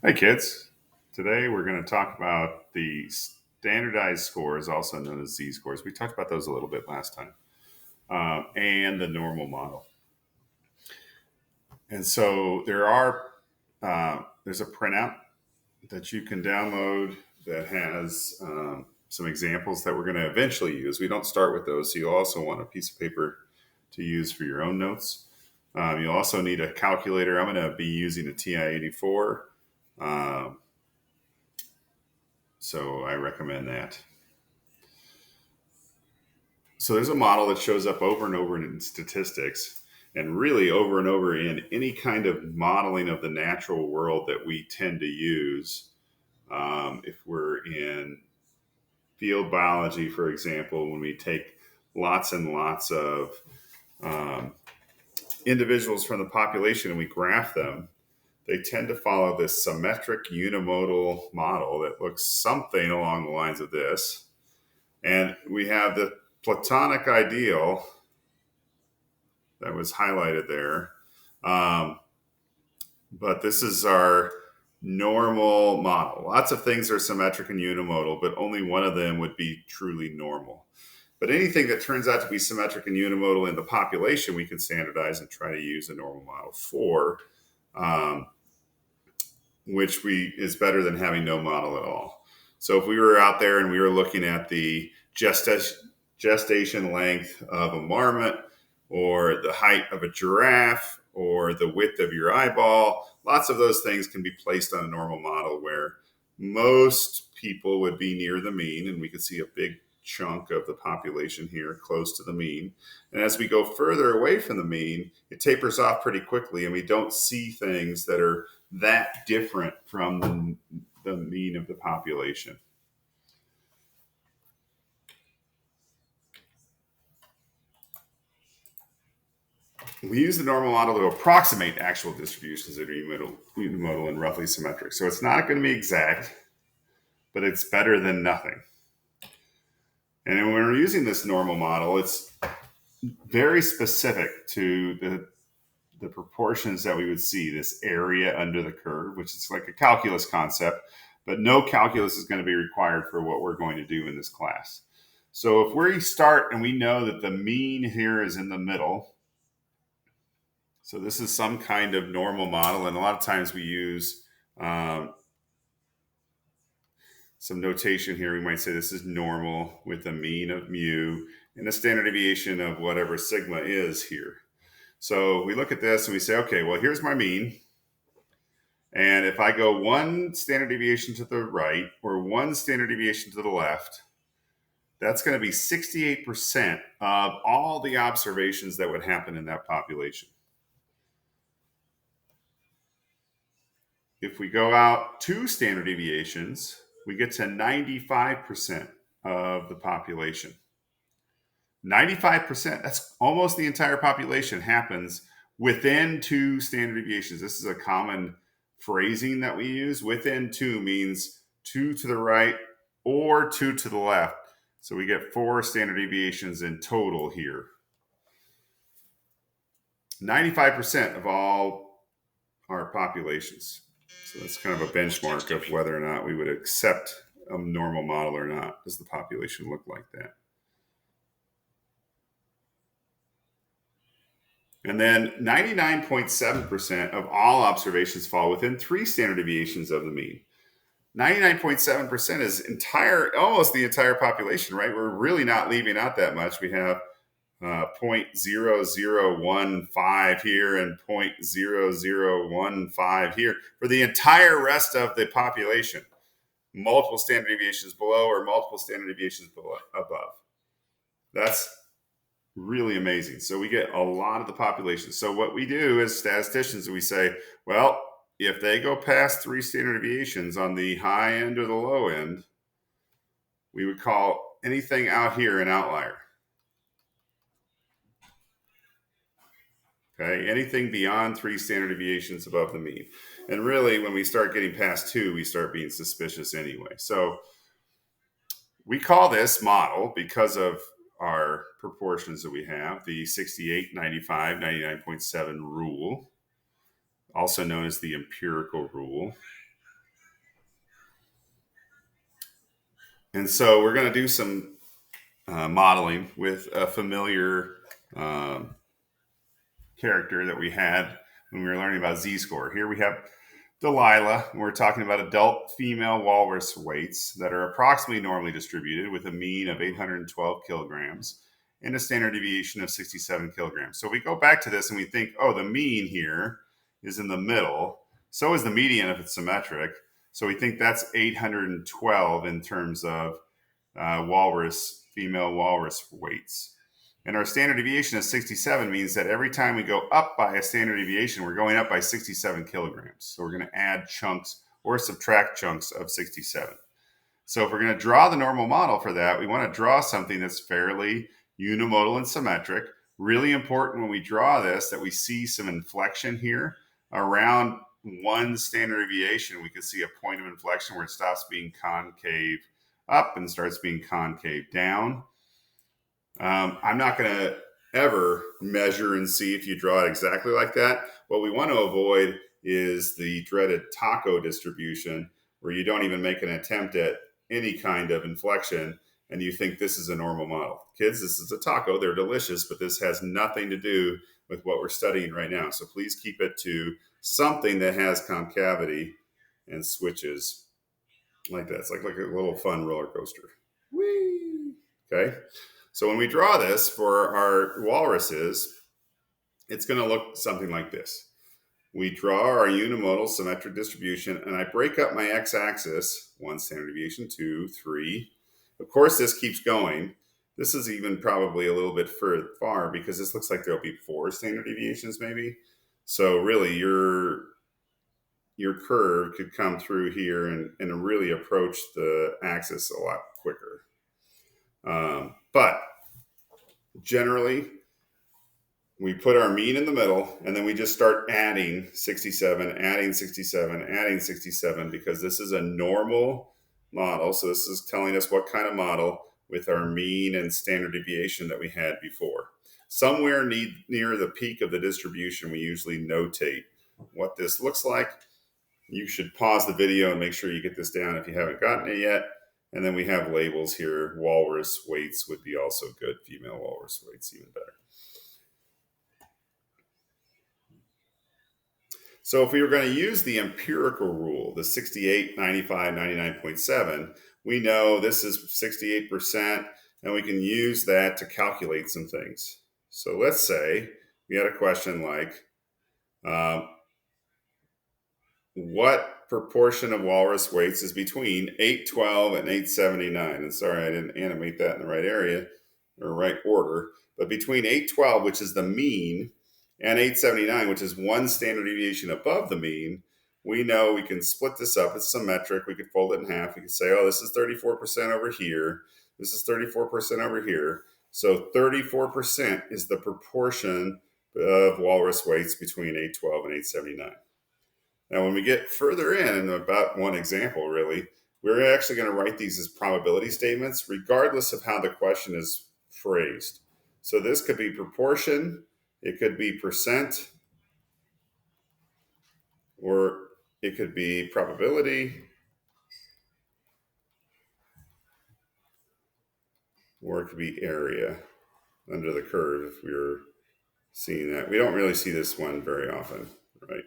Hey kids, today we're going to talk about the standardized scores, also known as Z scores. We talked about those a little bit last time, and the normal model. And so there's a printout that you can download that has some examples that we're going to eventually use. We don't start with those, so you'll also want a piece of paper to use for your own notes. You'll also need a calculator. I'm going to be using a TI-84. Um, so I recommend that. So there's a model that shows up over and over in statistics and really over and over in any kind of modeling of the natural world that we tend to use. If we're in field biology, for example, when we take lots and lots of um, individuals from the population and we graph them, they tend to follow this symmetric unimodal model that looks something along the lines of this. And we have the Platonic ideal that was highlighted there. Um, but this is our normal model. Lots of things are symmetric and unimodal, but only one of them would be truly normal. But anything that turns out to be symmetric and unimodal in the population, we can standardize and try to use a normal model for, um, which is better than having no model at all. So if we were out there and we were looking at the gestation length of a marmot, or the height of a giraffe, or the width of your eyeball, lots of those things can be placed on a normal model where most people would be near the mean, and we could see a big chunk of the population here close to the mean. And as we go further away from the mean, it tapers off pretty quickly, and we don't see things that are that different from the mean of the population. We use the normal model to approximate actual distributions that are unimodal and roughly symmetric. So it's not going to be exact, but it's better than nothing. And when we're using this normal model, it's very specific to the proportions that we would see, this area under the curve, which is like a calculus concept, but no calculus is going to be required for what we're going to do in this class. So if we start and we know that the mean here is in the middle, so this is some kind of normal model, and a lot of times we use um, some notation here. We might say this is normal with a mean of mu and a standard deviation of whatever sigma is here. So we look at this and we say, okay, well, here's my mean. And if I go one standard deviation to the right or one standard deviation to the left, that's going to be 68% of all the observations that would happen in that population. If we go out two standard deviations, we get to 95% of the population. 95%, that's almost the entire population, happens within two standard deviations. This is a common phrasing that we use. Within two means two to the right or two to the left. So we get four standard deviations in total here. 95% of all our populations. So that's kind of a benchmark of whether or not we would accept a normal model or not. Does the population look like that? And then 99.7% of all observations fall within three standard deviations of the mean. 99.7% is almost the entire population, right? We're really not leaving out that much. We have 0.0015 here and 0.0015 here for the entire rest of the population. Multiple standard deviations below or multiple standard deviations above. That's really amazing. So we get a lot of the population. So what we do as statisticians, we say, well, if they go past three standard deviations on the high end or the low end, we would call anything out here an outlier. Okay, anything beyond three standard deviations above the mean. And really, when we start getting past two, we start being suspicious anyway. So we call this model, because of our proportions that we have, the 68, 95, 99.7 rule, also known as the empirical rule. And so we're going to do some modeling with a familiar um, character that we had when we were learning about z-score. Here we have Delilah, and we're talking about adult female walrus weights that are approximately normally distributed with a mean of 812 kilograms and a standard deviation of 67 kilograms. So we go back to this and we think, oh, the mean here is in the middle. So is the median if it's symmetric. So we think that's 812 in terms of female walrus weights. And our standard deviation of 67 means that every time we go up by a standard deviation, we're going up by 67 kilograms. So we're going to add chunks or subtract chunks of 67. So if we're going to draw the normal model for that, we want to draw something that's fairly unimodal and symmetric. Really important when we draw this that we see some inflection here around one standard deviation. We can see a point of inflection where it stops being concave up and starts being concave down. I'm not going to ever measure and see if you draw it exactly like that. What we want to avoid is the dreaded taco distribution, where you don't even make an attempt at any kind of inflection and you think this is a normal model. Kids, this is a taco. They're delicious, but this has nothing to do with what we're studying right now. So please keep it to something that has concavity and switches like that. It's like a little fun roller coaster. Whee! Okay. So when we draw this for our walruses, it's going to look something like this. We draw our unimodal symmetric distribution, and I break up my x-axis, 1 standard deviation, 2, 3. Of course, this keeps going. This is even probably a little bit far because this looks like there'll be 4 standard deviations maybe. So really, your curve could come through here and really approach the axis a lot quicker. But generally, we put our mean in the middle and then we just start adding 67, adding 67, adding 67 because this is a normal model. So this is telling us what kind of model with our mean and standard deviation that we had before. Somewhere near the peak of the distribution, we usually notate what this looks like. You should pause the video and make sure you get this down if you haven't gotten it yet. And then we have labels here. Walrus weights would be also good. Female walrus weights even better. So if we were going to use the empirical rule, the 68, 95, 99.7, we know this is 68%, and we can use that to calculate some things. So let's say we had a question like, what proportion of walrus weights is between 812 and 879? And sorry, I didn't animate that in the right area or right order, but between 812, which is the mean, and 879, which is 1 standard deviation above the mean, we know we can split this up. It's symmetric. We could fold it in half. We could say, oh, this is 34% over here. This is 34% over here. So 34% is the proportion of walrus weights between 812 and 879. Now, when we get further in, about one example really, we're actually going to write these as probability statements, regardless of how the question is phrased. So this could be proportion, it could be percent, or it could be probability, or it could be area under the curve if we're seeing that. We don't really see this one very often, right?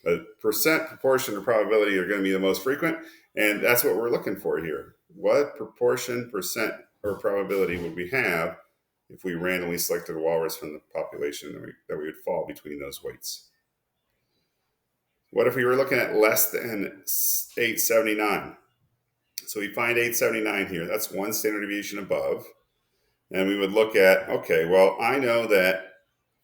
But percent, proportion, or probability are going to be the most frequent, and that's what we're looking for here. What proportion, percent, or probability would we have if we randomly selected a walrus from the population that we would fall between those weights? What if we were looking at less than 879? So we find 879 here. That's 1 standard deviation above. And we would look at, okay, well, I know that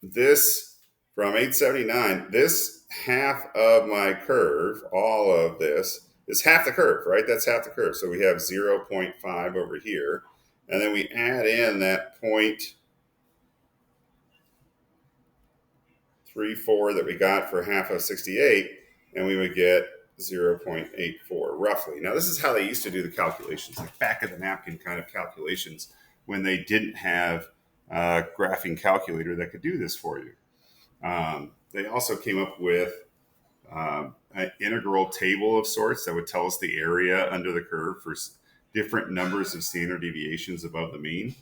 this from 879, this half of my curve, all of this, is half the curve, right? That's half the curve. So we have 0.5 over here. And then we add in that 0.34 that we got for half of 68, and we would get 0.84 roughly. Now, this is how they used to do the calculations, like back of the napkin kind of calculations when they didn't have a graphing calculator that could do this for you. They also came up with an integral table of sorts that would tell us the area under the curve for different numbers of standard deviations above the mean,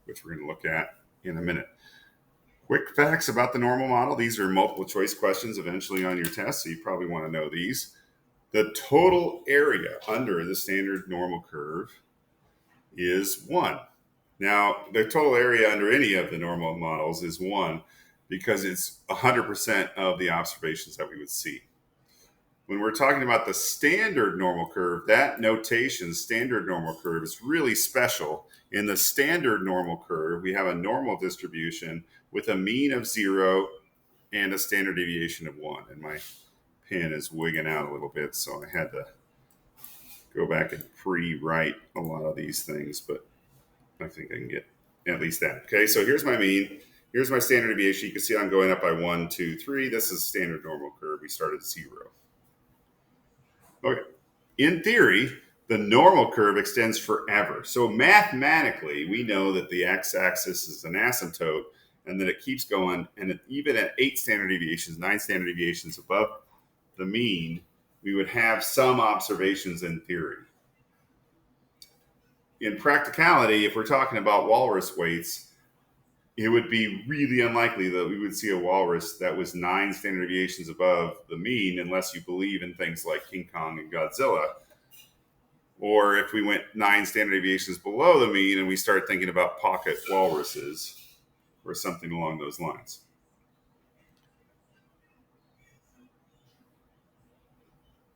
which we're going to look at in a minute. Quick facts about the normal model. These are multiple choice questions eventually on your test, so you probably want to know these. The total area under the standard normal curve is 1. Now, the total area under any of the normal models is 1 because it's 100% of the observations that we would see. When we're talking about the standard normal curve, that notation, standard normal curve, is really special. In the standard normal curve, we have a normal distribution with a mean of 0 and a standard deviation of 1. And my pen is wigging out a little bit, so I had to go back and pre-write a lot of these things, but I think I can get at least that. Okay, so here's my mean. Here's my standard deviation. You can see I'm going up by 1, 2, 3. This is standard normal curve. We start at 0. Okay. In theory, the normal curve extends forever. So mathematically, we know that the x-axis is an asymptote and that it keeps going. And even at 8 standard deviations, 9 standard deviations above the mean, we would have some observations in theory. In practicality, if we're talking about walrus weights, it would be really unlikely that we would see a walrus that was 9 standard deviations above the mean unless you believe in things like King Kong and Godzilla. Or if we went 9 standard deviations below the mean and we start thinking about pocket walruses or something along those lines.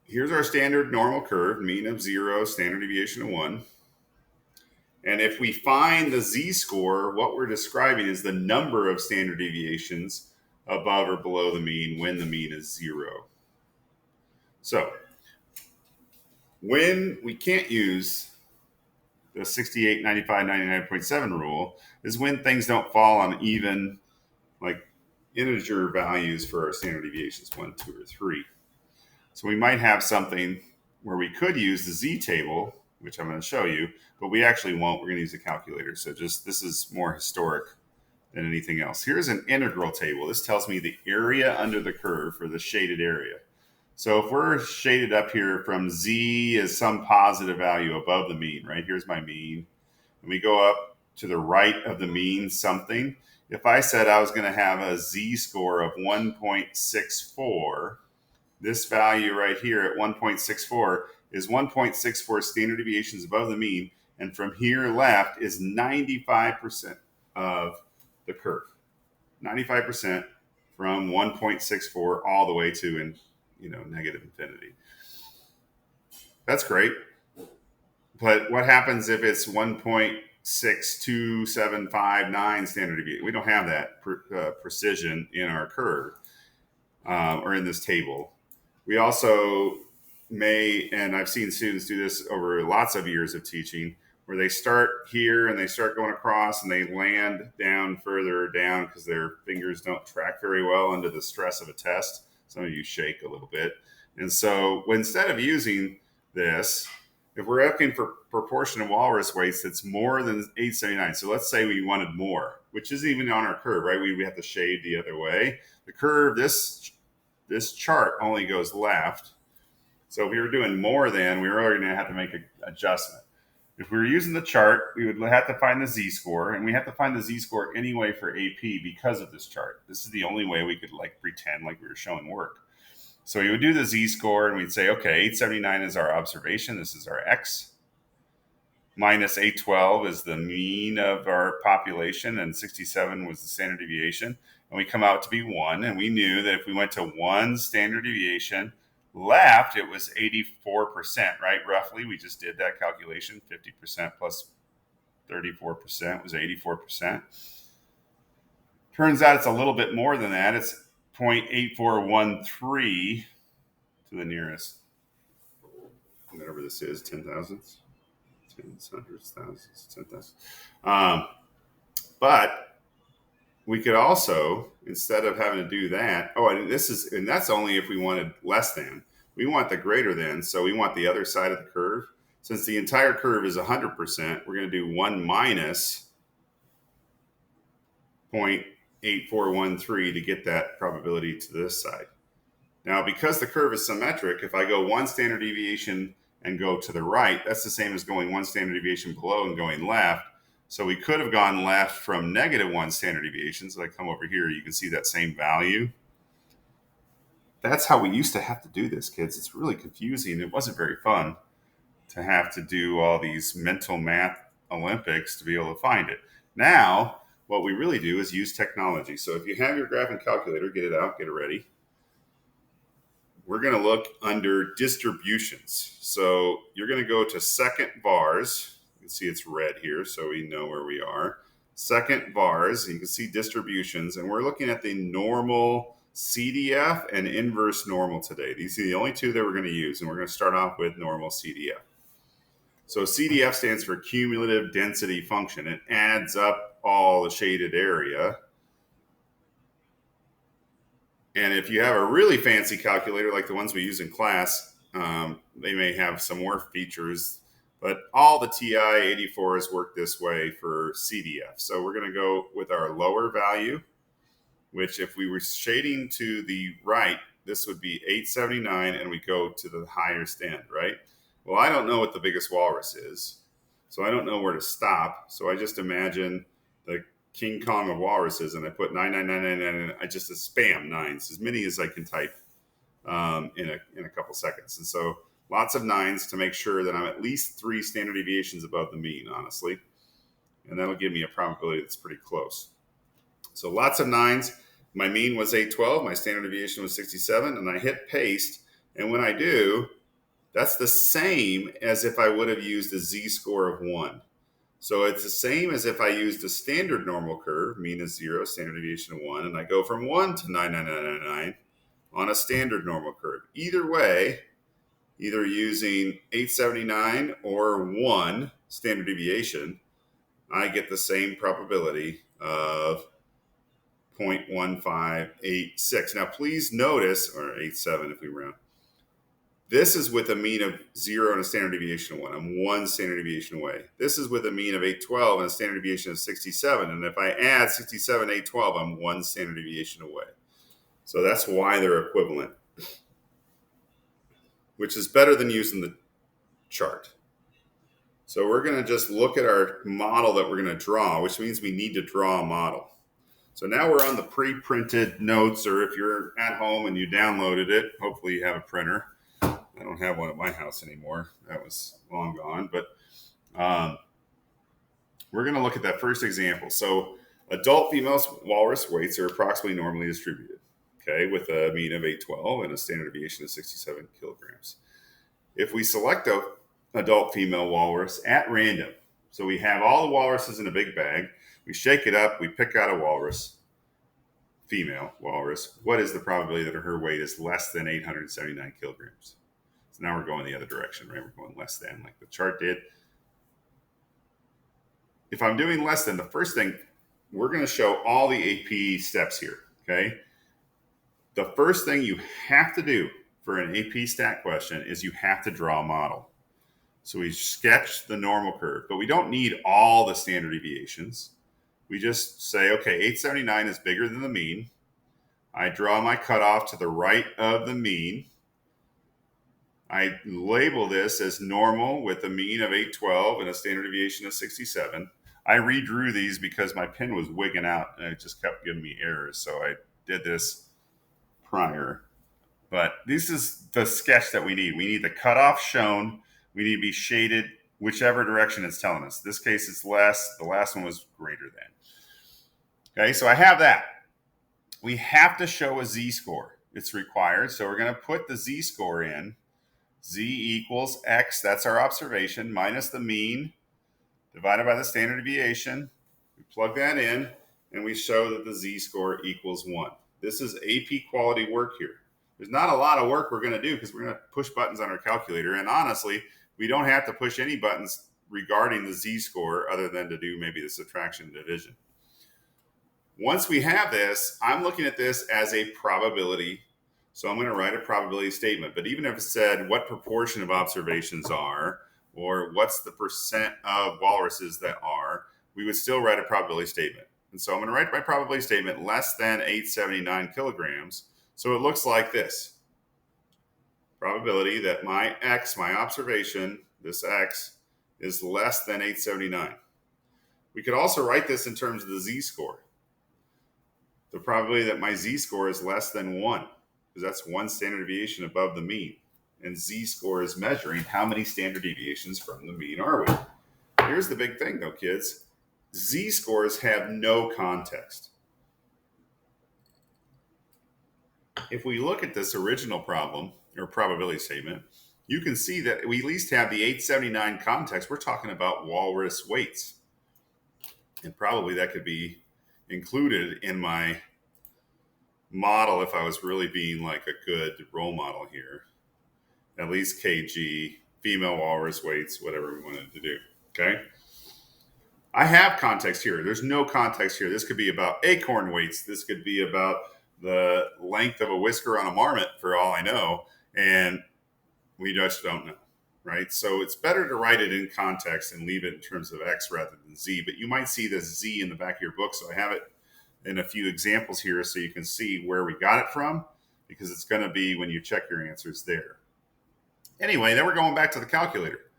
Here's our standard normal curve, mean of 0, standard deviation of 1. And if we find the z-score, what we're describing is the number of standard deviations above or below the mean when the mean is 0. So when we can't use the 68, 95, 99.7 rule is when things don't fall on even like integer values for our standard deviations, 1, 2, or 3. So we might have something where we could use the z-table, which I'm going to show you, but we actually won't. We're going to use a calculator. So just this is more historic than anything else. Here's an integral table. This tells me the area under the curve for the shaded area. So if we're shaded up here from z as some positive value above the mean, right? Here's my mean. And we go up to the right of the mean something. If I said I was going to have a z-score of 1.64, this value right here at 1.64 is 1.64 standard deviations above the mean. And from here left is 95% of the curve. 95% from 1.64 all the way to negative infinity. That's great. But what happens if it's 1.62759 standard deviation? We don't have that precision in our curve or in this table. We also may, and I've seen students do this over lots of years of teaching, where they start here and they start going across and they land down further down because their fingers don't track very well under the stress of a test. Some of you shake a little bit. And so instead of using this, if we're looking for proportion of walrus weights that's more than 879, so let's say we wanted more, which isn't even on our curve, right? We have to shade the other way. The curve, this chart only goes left. So if we were doing more than, we were already going to have to make an adjustment. If we were using the chart, we would have to find the z-score, and we have to find the z-score anyway for AP because of this chart. This is the only way we could pretend like we were showing work. So we would do the z-score, and we'd say, okay, 879 is our observation. This is our x. Minus 812 is the mean of our population, and 67 was the standard deviation. And we come out to be 1, and we knew that if we went to 1 standard deviation left, it was 84%, right? Roughly, we just did that calculation. 50% plus 34% was 84%. Turns out it's a little bit more than that. It's 0.8413 to the nearest, whatever this is, 10 thousandths, tens, hundreds, thousands, 10,000. But we could also, instead of having to do that, and that's only if we wanted less than. We want the greater than, so we want the other side of the curve. Since the entire curve is 100%, we're going to do 1 minus 0.8413 to get that probability to this side. Now, because the curve is symmetric, if I go 1 standard deviation and go to the right, that's the same as going 1 standard deviation below and going left. So we could have gone left from -1 standard deviation. So I come over here, you can see that same value. That's how we used to have to do this, kids. It's really confusing. It wasn't very fun to have to do all these mental math Olympics to be able to find it. Now, what we really do is use technology. So if you have your graphing calculator, get it out, get it ready. We're going to look under distributions. So you're going to go to second vars. You can see it's red here, so we know where we are. Second vars, you can see distributions, and we're looking at the normal CDF and inverse normal today. These are the only two that we're going to use, and we're going to start off with normal CDF. So CDF stands for cumulative density function. It adds up all the shaded area. And if you have a really fancy calculator like the ones we use in class, they may have some more features, but all the TI-84s work this way for CDF. So we're going to go with our lower value, which if we were shading to the right, this would be 879, and we go to the highest end, right? Well, I don't know what the biggest walrus is, so I don't know where to stop. So I just imagine the King Kong of walruses, and I put 99999, and I just spam nines, as many as I can type in a couple seconds. And so lots of nines to make sure that I'm at least 3 standard deviations above the mean, honestly. And that'll give me a probability that's pretty close. So lots of nines. My mean was 812. My standard deviation was 67. And I hit paste. And when I do, that's the same as if I would have used a z-score of 1. So it's the same as if I used a standard normal curve, mean is 0, standard deviation of 1, and I go from 1 to 99999 on a standard normal curve. Either way, either using 879 or 1 standard deviation, I get the same probability of 0.1586. Now, please notice, or 87 if we round, this is with a mean of 0 and a standard deviation of 1. I'm 1 standard deviation away. This is with a mean of 812 and a standard deviation of 67. And if I add 67, 812, I'm 1 standard deviation away. So that's why they're equivalent, which is better than using the chart. So we're going to just look at our model that we're going to draw, which means we need to draw a model. So now we're on the pre-printed notes, or if you're at home and you downloaded it, hopefully you have a printer. I don't have one at my house anymore. That was long gone. But we're going to look at that first example. So adult female walrus weights are approximately normally distributed, okay, with a mean of 812 and a standard deviation of 67 kilograms. If we select a adult female walrus at random, so we have all the walruses in a big bag, we shake it up, we pick out a walrus, female walrus, what is the probability that her weight is less than 879 kilograms? So now we're going the other direction, right? We're going less than, like the chart did. If I'm doing less than, the first thing, we're going to show all the AP steps here, okay? The first thing you have to do for an AP stat question is you have to draw a model. So we sketch the normal curve, but we don't need all the standard deviations. We just say, okay, 879 is bigger than the mean. I draw my cutoff to the right of the mean. I label this as normal with a mean of 812 and a standard deviation of 67. I redrew these because my pen was wigging out and it just kept giving me errors. So I did this prior. But this is the sketch that we need. We need the cutoff shown. We need to be shaded whichever direction it's telling us. In this case, it's less. The last one was greater than. Okay, so I have that. We have to show a z-score. It's required. So we're going to put the z-score in. Z equals X, that's our observation, minus the mean divided by the standard deviation. We plug that in, and we show that the z-score equals 1. This is AP quality work here. There's not a lot of work we're going to do because we're going to push buttons on our calculator. And honestly, we don't have to push any buttons regarding the z-score other than to do maybe the subtraction and division. Once we have this, I'm looking at this as a probability. So I'm going to write a probability statement. But even if it said what proportion of observations are, or what's the percent of walruses that are, we would still write a probability statement. And so I'm going to write my probability statement less than 879 kilograms. So it looks like this. probability that my x, my observation, this x, is less than 879. We could also write this in terms of the z-score. The probability that my z-score is less than 1, because that's one standard deviation above the mean. And z-score is measuring how many standard deviations from the mean are we. Here's the big thing, though, kids. Z-scores have no context. If we look at this original problem, or probability statement, you can see that we at least have the 879 context. We're talking about walrus weights. And probably that could be included in my model if I was really being like a good role model here. At least kg, female walrus weights, whatever we wanted to do. Okay. I have context here. There's no context here. This could be about acorn weights. This could be about the length of a whisker on a marmot, for all I know. And we just don't know, right? So it's better to write it in context and leave it in terms of X rather than Z. But you might see this Z in the back of your book. So I have it in a few examples here so you can see where we got it from, because it's going to be when you check your answers there. Anyway, then we're going back to the calculator.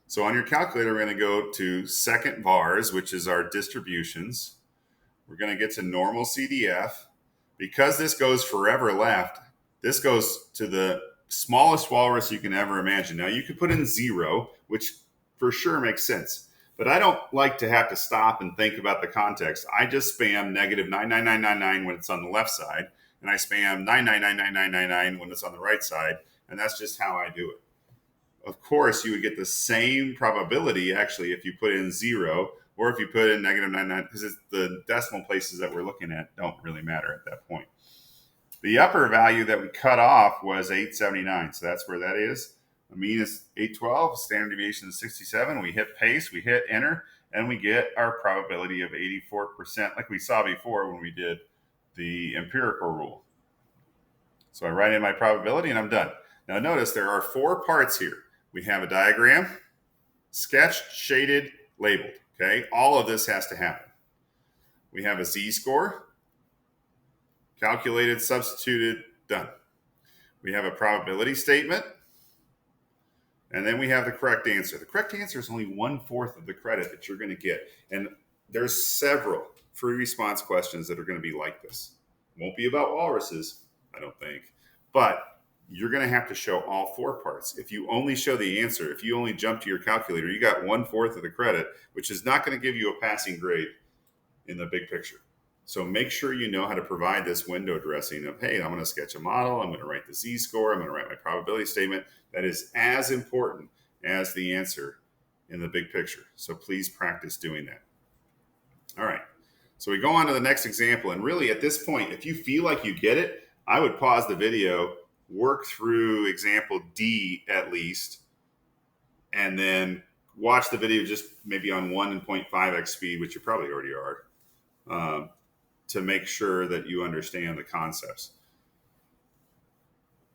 So on your calculator, we're going to go to second vars, which is our distributions. We're going to get to normal CDF. Because this goes forever left, this goes to the smallest walrus you can ever imagine. Now, you could put in 0, which for sure makes sense. But I don't like to have to stop and think about the context. I just spam negative 99999 when it's on the left side, and I spam 9999999 when it's on the right side, and that's just how I do it. Of course, you would get the same probability, actually, if you put in 0 or if you put in negative 99, because it's the decimal places that we're looking at don't really matter at that point. The upper value that we cut off was 879, so that's where that is. The mean is 812, standard deviation is 67. We hit paste, we hit enter, and we get our probability of 84%, like we saw before when we did the empirical rule. So I write in my probability and I'm done. Now notice there are 4 parts here. We have a diagram, sketched, shaded, labeled. Okay, all of this has to happen. We have a z-score, calculated, substituted, done. We have a probability statement, and then we have the correct answer. The correct answer is only 1/4 of the credit that you're going to get. And there's several free response questions that are going to be like this. Won't be about walruses, I don't think, but you're going to have to show all 4 parts. If you only show the answer, if you only jump to your calculator, you got 1/4 of the credit, which is not going to give you a passing grade in the big picture. So make sure you know how to provide this window dressing of, hey, I'm going to sketch a model, I'm going to write the z-score, I'm going to write my probability statement. That is as important as the answer in the big picture. So please practice doing that. All right. So we go on to the next example. And really at this point, if you feel like you get it, I would pause the video, work through example D at least, and then watch the video just maybe on 1.5x speed, which you probably already are, to make sure that you understand the concepts.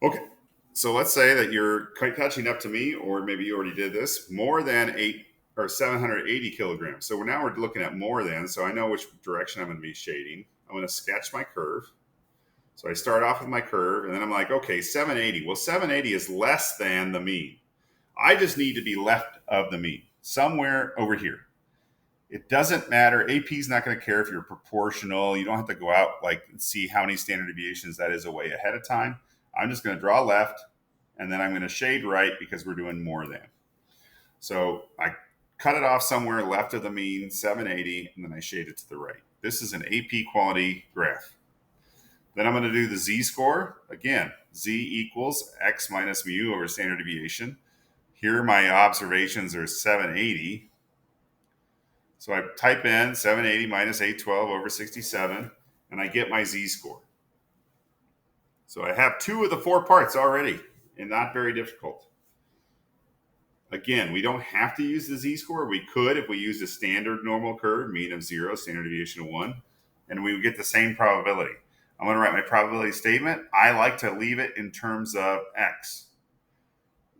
Okay, so let's say that you're catching up to me, or maybe you already did this, more than 780 kilograms. So now we're looking at more than, so I know which direction I'm going to be shading. I'm going to sketch my curve. So I start off with my curve, and then I'm like, okay, 780. Well, 780 is less than the mean. I just need to be left of the mean, somewhere over here. It doesn't matter. AP is not going to care if you're proportional. You don't have to go out and see how many standard deviations that is away ahead of time. I'm just going to draw left, and then I'm going to shade right because we're doing more than. So I cut it off somewhere left of the mean, 780, and then I shade it to the right. This is an AP quality graph. Then I'm going to do the z-score. Again, z equals x minus mu over standard deviation. Here my observations are 780. So I type in 780 minus 812 over 67, and I get my z-score. So I have 2 of the 4 parts already, and not very difficult. Again, we don't have to use the z-score. We could if we used a standard normal curve, mean of 0, standard deviation of 1, and we would get the same probability. I'm going to write my probability statement. I like to leave it in terms of x.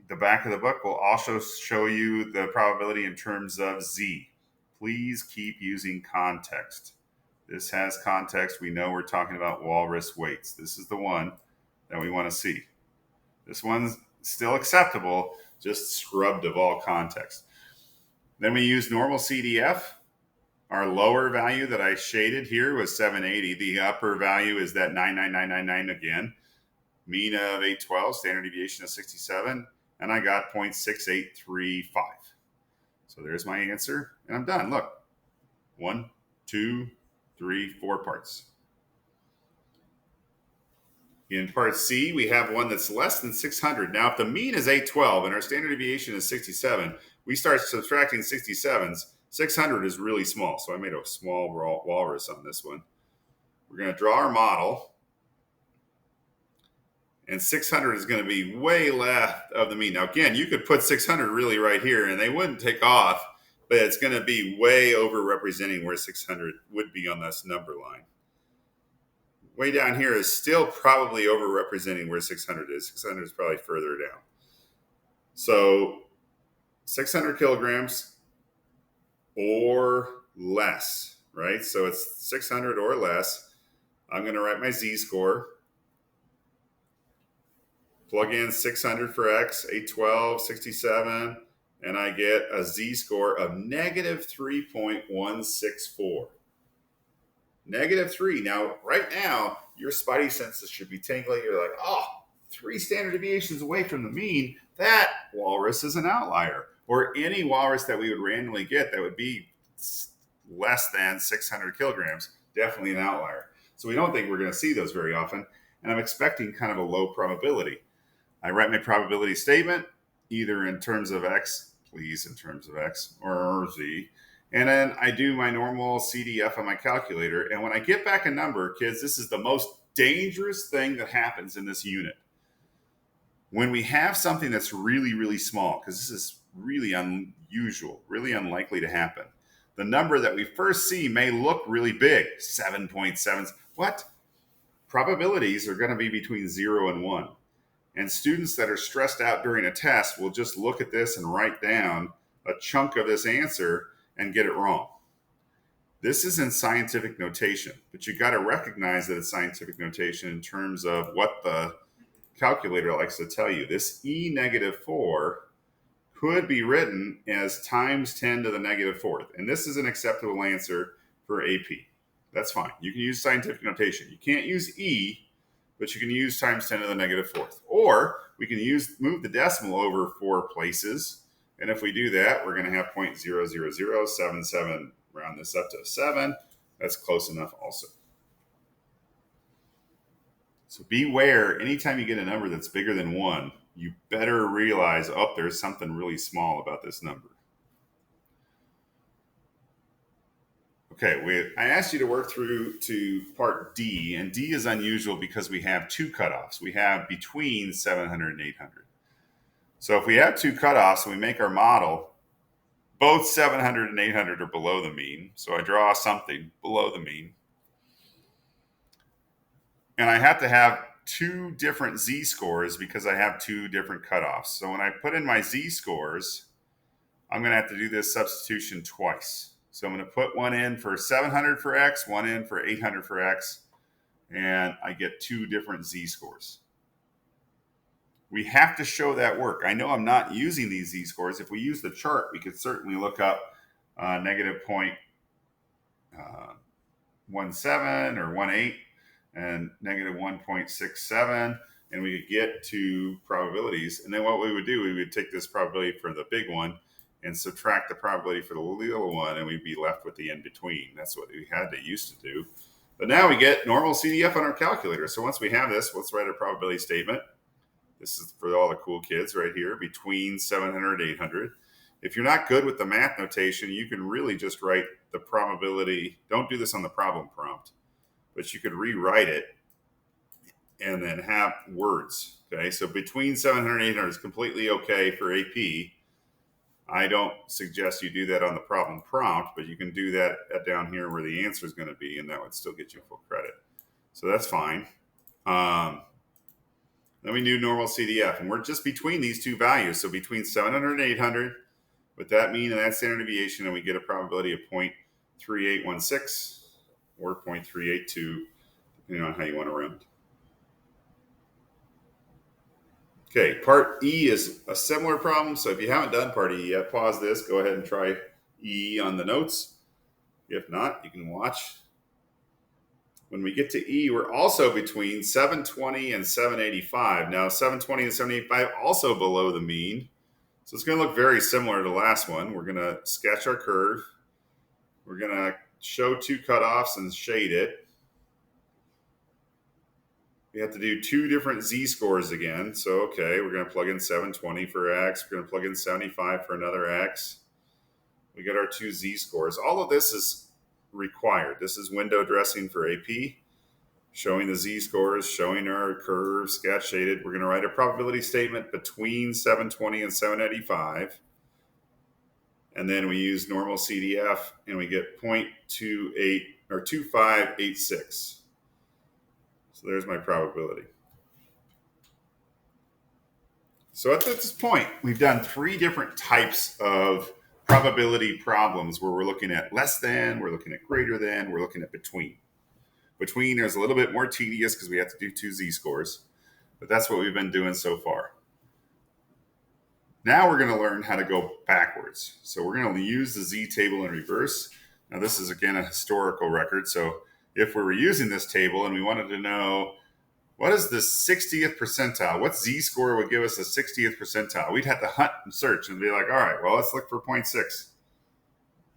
The back of the book will also show you the probability in terms of z. Please keep using context. This has context. We know we're talking about walrus weights. This is the one that we want to see. This one's still acceptable, just scrubbed of all context. Then we use normal CDF. Our lower value that I shaded here was 780. The upper value is that 99999 again. Mean of 812, standard deviation of 67, and I got 0.6835. So there's my answer, and I'm done. Look, 1, 2, 3, 4 parts. In part C, we have one that's less than 600. Now, if the mean is 812 and our standard deviation is 67, we start subtracting 67s. 600 is really small, so I made a small walrus on this one. We're going to draw our model, and 600 is going to be way left of the mean. Now, again, you could put 600 really right here, and they wouldn't take off, but it's going to be way over representing where 600 would be on this number line. Way down here is still probably over representing where 600 is. 600 is probably further down. So 600 kilograms or less, right? So it's 600 or less. I'm going to write my z-score. Plug in 600 for x, 812, 67, and I get a z-score of negative 3.164. Negative 3. Now, right now, your spidey senses should be tingling. You're like, oh, 3 standard deviations away from the mean. That walrus is an outlier. Or any walrus that we would randomly get that would be less than 600 kilograms, definitely an outlier. So we don't think we're going to see those very often. And I'm expecting kind of a low probability. I write my probability statement, either in terms of x, please, in terms of x, or z. And then I do my normal CDF on my calculator. And when I get back a number, kids, this is the most dangerous thing that happens in this unit. When we have something that's really, really small, because this is really unusual, really unlikely to happen, the number that we first see may look really big, 7.7. What? Probabilities are going to be between 0 and 1. And students that are stressed out during a test will just look at this and write down a chunk of this answer and get it wrong. This is in scientific notation, but you got to recognize that it's scientific notation in terms of what the calculator likes to tell you. This e negative 4 could be written as times 10 to the negative 4th. And this is an acceptable answer for AP. That's fine. You can use scientific notation. You can't use e, but you can use times 10 to the negative 4th. Or we can move the decimal over 4 places. And if we do that, we're going to have 0.00077, round this up to 7. That's close enough also. So beware, anytime you get a number that's bigger than 1, you better realize, oh, there's something really small about this number. Okay, I asked you to work through to part D, and D is unusual because we have 2 cutoffs. We have between 700 and 800. So if we have 2 cutoffs and we make our model, both 700 and 800 are below the mean. So I draw something below the mean. And I have to have 2 different z-scores because I have 2 different cutoffs. So when I put in my z-scores, I'm going to have to do this substitution twice. So I'm going to put one in for 700 for x, one in for 800 for x, and I get 2 different z-scores. We have to show that work. I know I'm not using these z-scores. If we use the chart, we could certainly look up negative 0.17 or 18 and negative 1.67, and we could get to probabilities. And then what we would do, we would take this probability for the big one and subtract the probability for the little one, and we'd be left with the in-between. That's what we used to do. But now we get normal CDF on our calculator. So once we have this, let's write a probability statement. This is for all the cool kids right here, between 700 and 800. If you're not good with the math notation, you can really just write the probability. Don't do this on the problem prompt, but you could rewrite it and then have words. Okay, so between 700 and 800 is completely okay for AP. I don't suggest you do that on the problem prompt, but you can do that down here where the answer is going to be, and that would still get you full credit. So that's fine. Then we do normal CDF, and we're just between these 2 values. So between 700 and 800, with that mean and that standard deviation, and we get a probability of 0.3816 or 0.382, depending on how you want to round. Okay, part E is a similar problem. So if you haven't done part E yet, pause this, go ahead and try E on the notes. If not, you can watch. When we get to E, we're also between 720 and 785. Now, 720 and 785 also below the mean. So it's going to look very similar to the last one. We're going to sketch our curve. We're going to show two cutoffs and shade it. We have to do two different z-scores again. So, okay, we're going to plug in 720 for x. We're going to plug in 75 for another x. We get our two z-scores. All of this is required. This is window dressing for AP, showing the z-scores, showing our curve, sketch shaded. We're going to write a probability statement between 720 and 785. And then we use normal CDF, and we get 0.28 or 2586. So there's my probability. So at this point, we've done three different types of probability problems where we're looking at less than, we're looking at greater than, we're looking at between. Between is a little bit more tedious because we have to do two z-scores, but that's what we've been doing so far. Now we're going to learn how to go backwards. So we're going to use the z-table in reverse. Now this is again a historical record. So if we were using this table and we wanted to know what is the 60th percentile, what z-score would give us the 60th percentile, we'd have to hunt and search and be like, all right, well, let's look for 0.6.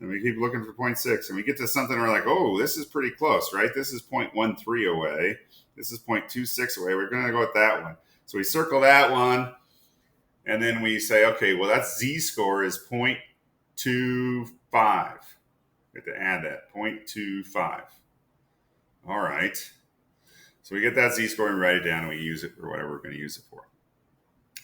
And we keep looking for 0.6 and we get to something and we're like, oh, this is pretty close, right? This is 0.13 away. This is 0.26 away. We're going to go with that one. So we circle that one. And then we say, okay, well, that z-score is 0.25. We have to add that, 0.25. All right. So we get that z-score and write it down and we use it for whatever we're going to use it for.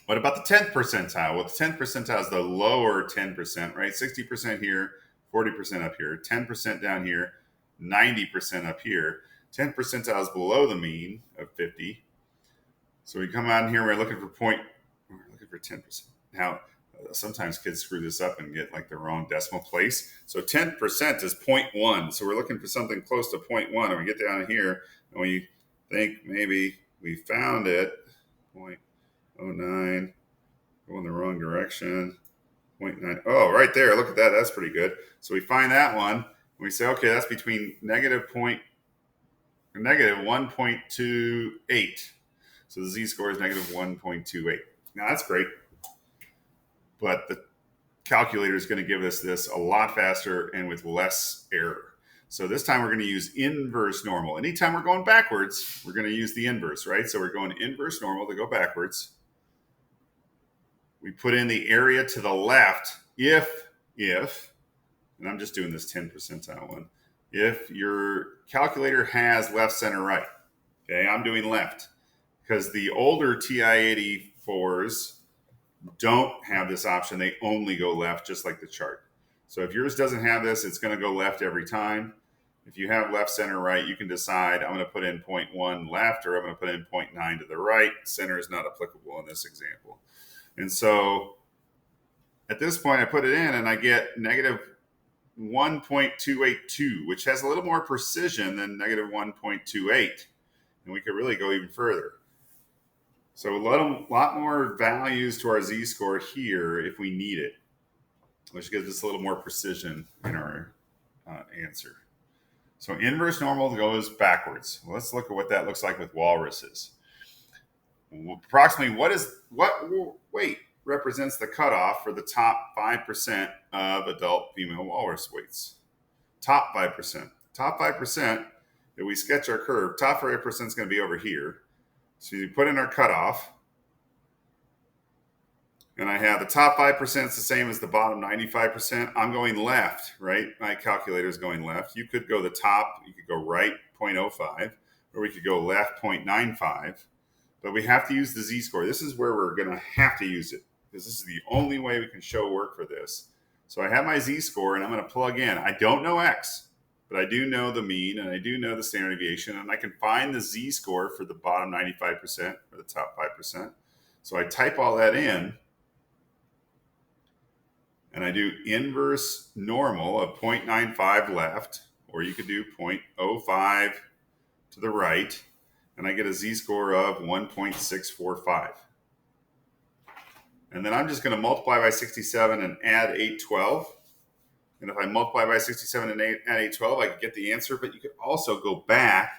What about the 10th percentile? Well, the 10th percentile is the lower 10%, right? 60% here, 40% up here, 10% down here, 90% up here. 10 percentile is below the mean of 50. So we come out in here, we're looking for 10%. Now, sometimes kids screw this up and get like the wrong decimal place. So 10% is 0.1. So we're looking for something close to 0.1. And we get down here and we think maybe we found it. 0.09. Go in the wrong direction. 0.9. Oh, right there. Look at that. That's pretty good. So we find that one. And we say, okay, that's between negative 1.28. So the z-score is negative 1.28. Now that's great, but the calculator is going to give us this a lot faster and with less error. So this time we're going to use inverse normal. Anytime we're going backwards, we're going to use the inverse, right? So we're going inverse normal to go backwards. We put in the area to the left if, and I'm just doing this 10 percentile one, if your calculator has left, center, right. Okay, I'm doing left because the older TI-84s don't have this option. They only go left, just like the chart. So if yours doesn't have this, it's going to go left every time. If you have left, center, right, you can decide I'm going to put in 0.1 left or I'm going to put in 0.9 to the right. Center is not applicable in this example. And so at this point, I put it in and I get negative 1.282, which has a little more precision than negative 1.28. And we could really go even further. So a lot more values to our z-score here if we need it, which gives us a little more precision in our answer. So inverse normal goes backwards. Well, let's look at what that looks like with walruses. Approximately what weight represents the cutoff for the top 5% of adult female walrus weights? Top 5%. Top 5%, if we sketch our curve, top 5% is going to be over here. So you put in our cutoff, and I have the top 5% is the same as the bottom 95%. I'm going left, right? My calculator is going left. You could go the top, you could go right, 0.05, or we could go left, 0.95. But we have to use the z-score. This is where we're going to have to use it because this is the only way we can show work for this. So I have my z-score, and I'm going to plug in. I don't know x, but I do know the mean, and I do know the standard deviation, and I can find the z-score for the bottom 95% or the top 5%. So I type all that in, and I do inverse normal of 0.95 left, or you could do 0.05 to the right, and I get a z-score of 1.645. And then I'm just going to multiply by 67 and add 812. And if I multiply by 67 and add 812, I can get the answer. But you could also go back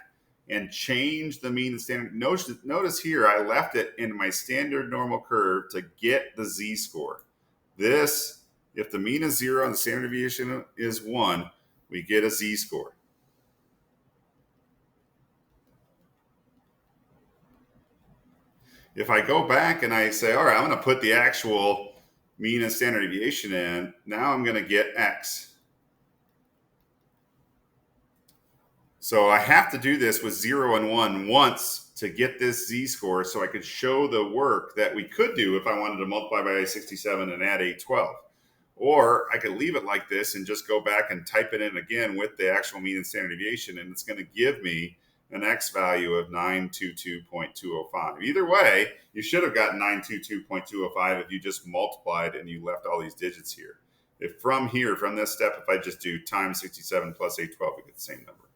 and change the mean and standard. Notice here, I left it in my standard normal curve to get the z-score. This, if the mean is 0 and the standard deviation is 1, we get a z-score. If I go back and I say, all right, I'm going to put the actual mean and standard deviation in, now I'm going to get x. So I have to do this with 0 and 1 once to get this z-score so I could show the work that we could do if I wanted to multiply by 67 and add 812. Or I could leave it like this and just go back and type it in again with the actual mean and standard deviation, and it's going to give me an x value of 922.205. Either way, you should have gotten 922.205 if you just multiplied and you left all these digits here. If from here, from this step, if I just do times 67 plus 812, we get the same number.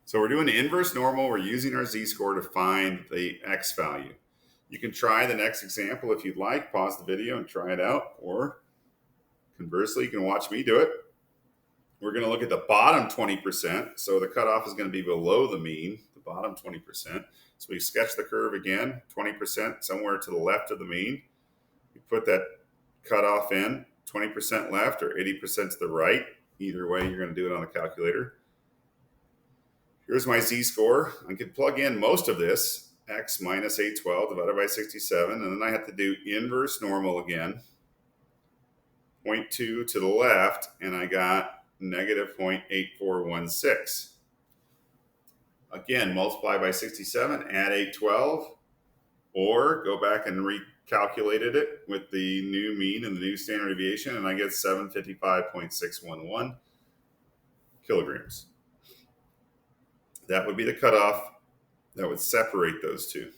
So we're doing the inverse normal. We're using our z-score to find the x value. You can try the next example if you'd like. Pause the video and try it out. Or conversely, you can watch me do it. We're going to look at the bottom 20%. So the cutoff is going to be below the mean, the bottom 20%. So we sketch the curve again, 20% somewhere to the left of the mean. We put that cutoff in, 20% left or 80% to the right. Either way, you're going to do it on the calculator. Here's my z-score. I can plug in most of this, x minus 812 divided by 67, and then I have to do inverse normal again. 0.2 to the left, and I got negative 0.8416. Again, multiply by 67, add 812, or go back and recalculated it with the new mean and the new standard deviation, and I get 755.611 kilograms. That would be the cutoff that would separate those two.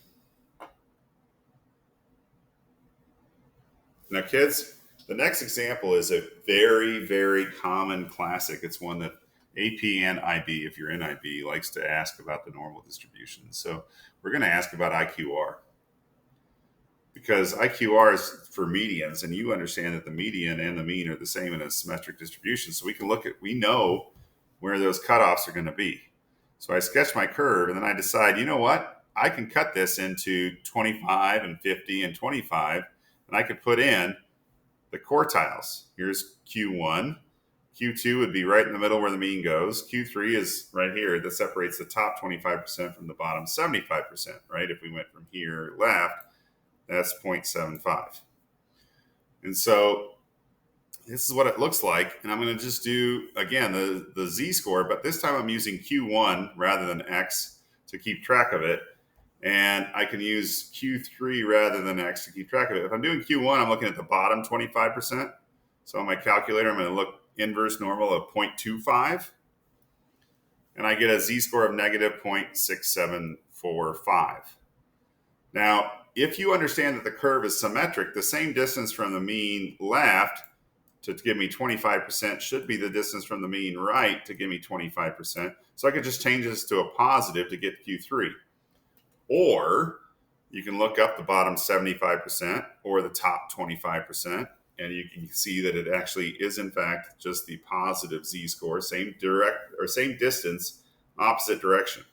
Now, kids, the next example is a very, very common classic. It's one that AP and IB, if you're in IB, likes to ask about the normal distribution. So we're going to ask about IQR. Because IQR is for medians, and you understand that the median and the mean are the same in a symmetric distribution. So we know where those cutoffs are going to be. So I sketch my curve, and then I decide, you know what? I can cut this into 25 and 50 and 25, and I could put in the quartiles. Here's Q1. Q2 would be right in the middle where the mean goes. Q3 is right here. That separates the top 25% from the bottom 75%, right? If we went from here left, that's 0.75. And so this is what it looks like. And I'm going to just do, again, the z-score, but this time I'm using Q1 rather than x to keep track of it. And I can use Q3 rather than x to keep track of it. If I'm doing Q1, I'm looking at the bottom 25%. So on my calculator, I'm going to look inverse normal of 0.25. And I get a z-score of negative 0.6745. Now, if you understand that the curve is symmetric, the same distance from the mean left to give me 25% should be the distance from the mean right to give me 25%. So I could just change this to a positive to get Q3. Or you can look up the bottom 75% or the top 25%, and you can see that it actually is in fact just the positive z-score, same distance, opposite direction.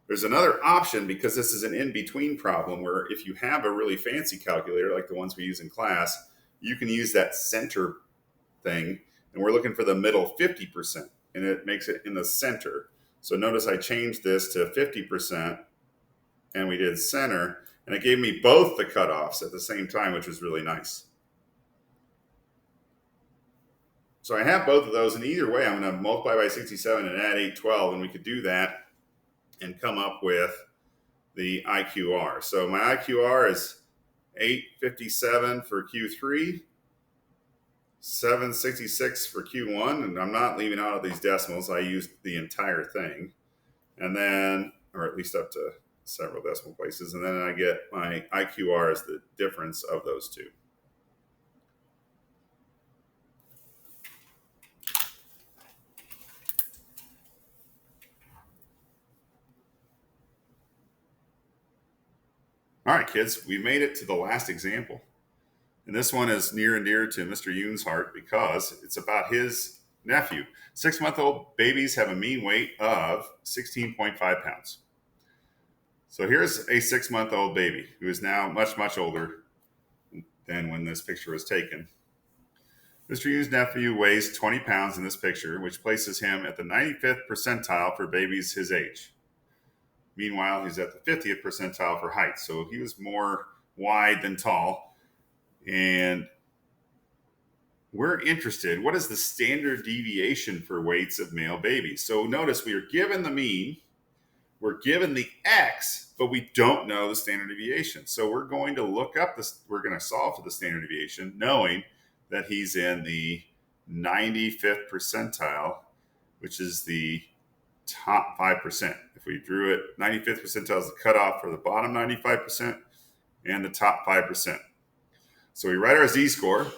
There's another option, because this is an in-between problem, where if you have a really fancy calculator like the ones we use in class, you can use that center thing, and we're looking for the middle 50%, and it makes it in the center. So notice I changed this to 50%, and we did center, and it gave me both the cutoffs at the same time, which was really nice. So I have both of those, and either way, I'm going to multiply by 67 and add 812, and we could do that and come up with the IQR. So my IQR is 857 for Q3, 766 for Q1, and I'm not leaving out of these decimals. I used the entire thing, and then, or at least up to several decimal places, and then I get my IQR as the difference of those two. All right, kids, we made it to the last example. And this one is near and dear to Mr. Yoon's heart because it's about his nephew. 6-month-old babies have a mean weight of 16.5 pounds. So here's a 6-month-old baby who is now much, much older than when this picture was taken. Mr. Yoon's nephew weighs 20 pounds in this picture, which places him at the 95th percentile for babies his age. Meanwhile, he's at the 50th percentile for height. So he was more wide than tall. And we're interested, what is the standard deviation for weights of male babies? So notice we are given the mean, we're given the X, but we don't know the standard deviation. So we're going to look up this, we're going to solve for the standard deviation, knowing that he's in the 95th percentile, which is the top 5%. If we drew it, 95th percentile is the cutoff for the bottom 95% and the top 5%. So we write our z-score.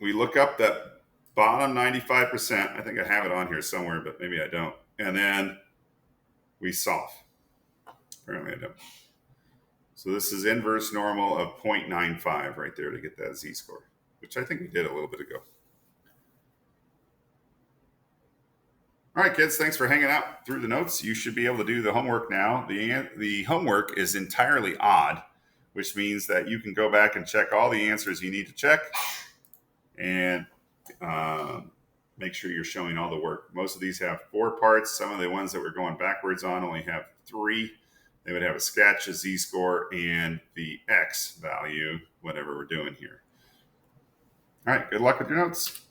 We look up that bottom 95%. I think I have it on here somewhere, but maybe I don't. And then we solve. Apparently I don't. So this is inverse normal of 0.95 right there to get that z-score, which I think we did a little bit ago. All right, kids, thanks for hanging out through the notes. You should be able to do the homework now. The homework is entirely odd, which means that you can go back and check all the answers you need to check and make sure you're showing all the work. Most of these have 4 parts. Some of the ones that we're going backwards on only have 3. They would have a sketch, a z-score, and the x value, whatever we're doing here. All right, good luck with your notes.